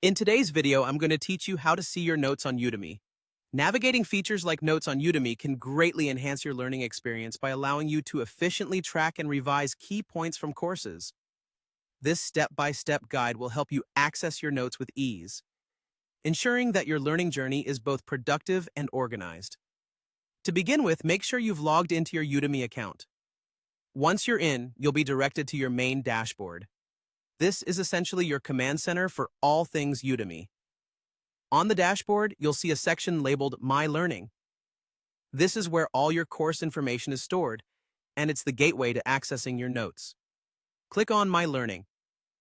In today's video, I'm going to teach you how to see your notes on Udemy. Navigating features like Notes on Udemy can greatly enhance your learning experience by allowing you to efficiently track and revise key points from courses. This step-by-step guide will help you access your notes with ease, ensuring that your learning journey is both productive and organized. To begin with, make sure you've logged into your Udemy account. Once you're in, you'll be directed to your main dashboard. This is essentially your command center for all things Udemy. On the dashboard, you'll see a section labeled My Learning. This is where all your course information is stored, and it's the gateway to accessing your notes. Click on My Learning,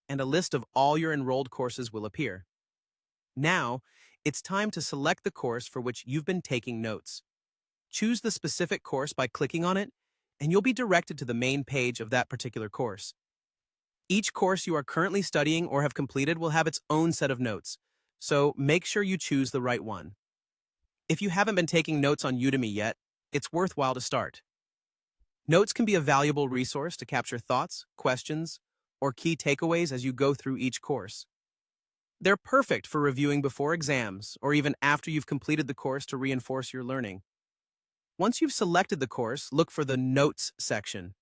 and a list of all your enrolled courses will appear. Now, it's time to select the course for which you've been taking notes. Choose the specific course by clicking on it, and you'll be directed to the main page of that particular course. Each course you are currently studying or have completed will have its own set of notes, so make sure you choose the right one. If you haven't been taking notes on Udemy yet, it's worthwhile to start. Notes can be a valuable resource to capture thoughts, questions, or key takeaways as you go through each course. They're perfect for reviewing before exams or even after you've completed the course to reinforce your learning. Once you've selected the course, look for the Notes section.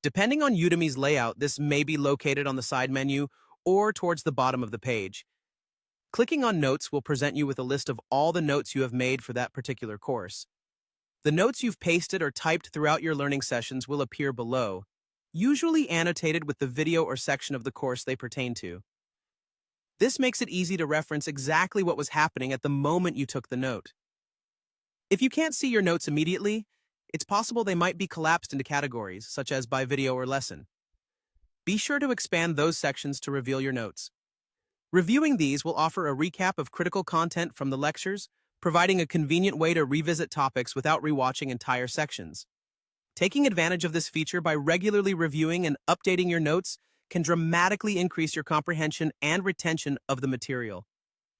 Depending on Udemy's layout, this may be located on the side menu or towards the bottom of the page. Clicking on Notes will present you with a list of all the notes you have made for that particular course. The notes you've pasted or typed throughout your learning sessions will appear below, usually annotated with the video or section of the course they pertain to. This makes it easy to reference exactly what was happening at the moment you took the note. If you can't see your notes immediately, it's possible they might be collapsed into categories, such as by video or lesson. Be sure to expand those sections to reveal your notes. Reviewing these will offer a recap of critical content from the lectures, providing a convenient way to revisit topics without rewatching entire sections. Taking advantage of this feature by regularly reviewing and updating your notes can dramatically increase your comprehension and retention of the material.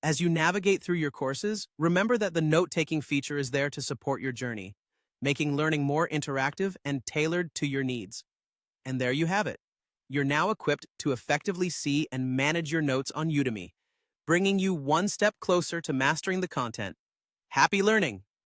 As you navigate through your courses, remember that the note-taking feature is there to support your journey, making learning more interactive and tailored to your needs. And there you have it. You're now equipped to effectively see and manage your notes on Udemy, bringing you one step closer to mastering the content. Happy learning!